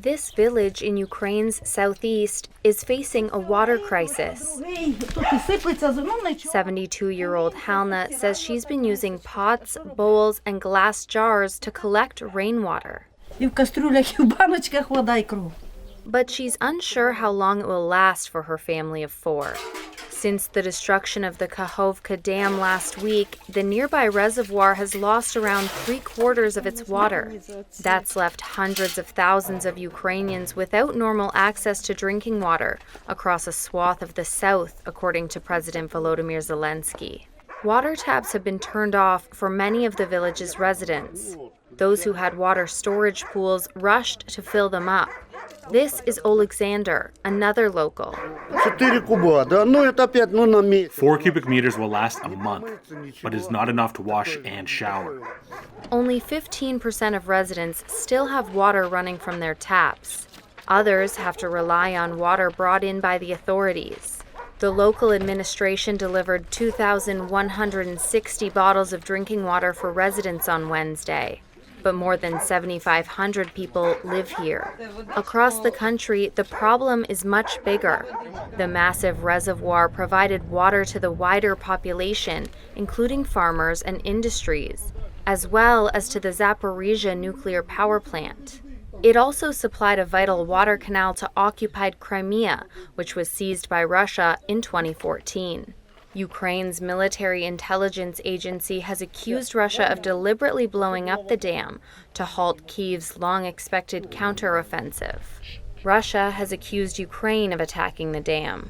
This village in Ukraine's southeast is facing a water crisis. 72-year-old Halna says she's been using pots, bowls, and glass jars to collect rainwater. But she's unsure how long it will last for her family of four. Since the destruction of the Kakhovka Dam last week, the nearby reservoir has lost around 3/4 of its water. That's left hundreds of thousands of Ukrainians without normal access to drinking water across a swath of the south, according to President Volodymyr Zelensky. Water taps have been turned off for many of the village's residents. Those who had water storage pools rushed to fill them up. This is Alexander, another local. 4 cubic meters will last a month, but is not enough to wash and shower. Only 15% of residents still have water running from their taps. Others have to rely on water brought in by the authorities. The local administration delivered 2,160 bottles of drinking water for residents on Wednesday. But more than 7,500 people live here. Across the country, the problem is much bigger. The massive reservoir provided water to the wider population, including farmers and industries, as well as to the Zaporizhzhia nuclear power plant. It also supplied a vital water canal to occupied Crimea, which was seized by Russia in 2014. Ukraine's military intelligence agency has accused Russia of deliberately blowing up the dam to halt Kyiv's long-expected counteroffensive. Russia has accused Ukraine of attacking the dam.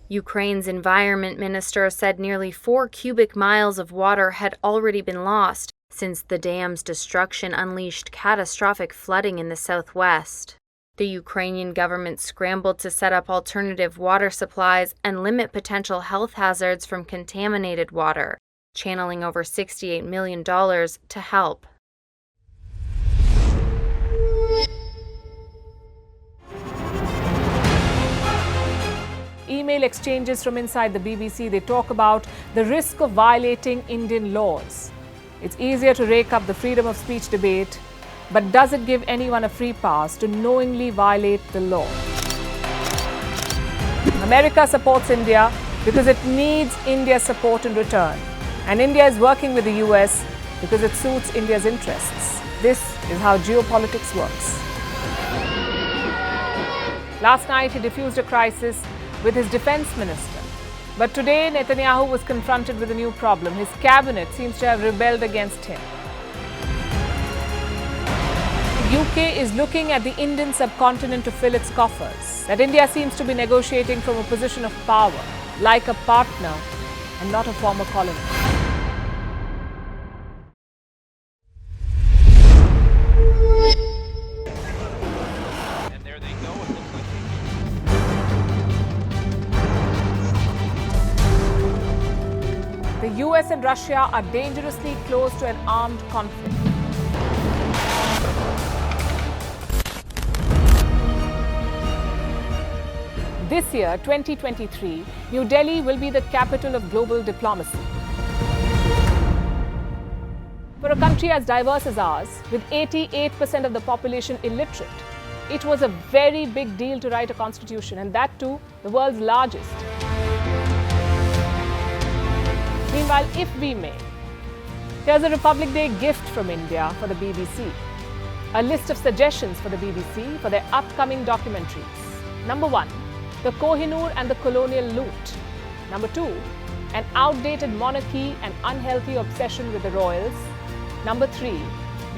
Ukraine's environment minister said nearly 4 cubic miles of water had already been lost since the dam's destruction unleashed catastrophic flooding in the southwest. The Ukrainian government scrambled to set up alternative water supplies and limit potential health hazards from contaminated water, channeling over $68 million to help. Email exchanges from inside the BBC, they talk about the risk of violating Indian laws. It's easier to rake up the freedom of speech debate, but does it give anyone a free pass to knowingly violate the law? America supports India because it needs India's support in return. And India is working with the US because it suits India's interests. This is how geopolitics works. Last night, he diffused a crisis with his defense minister. But today, Netanyahu was confronted with a new problem. His cabinet seems to have rebelled against him. The UK is looking at the Indian subcontinent to fill its coffers. That India seems to be negotiating from a position of power, like a partner and not a former colony. And there they go. It looks like The US and Russia are dangerously close to an armed conflict. This year, 2023, New Delhi will be the capital of global diplomacy. For a country as diverse as ours, with 88% of the population illiterate, it was a very big deal to write a constitution, and that too, the world's largest. Meanwhile, if we may, here's a Republic Day gift from India for the BBC. A list of suggestions for the BBC for their upcoming documentaries. Number 1. The Kohinoor and the colonial loot. Number 2, an outdated monarchy and unhealthy obsession with the royals. Number 3,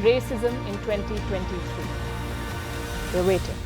racism in 2023. We're waiting.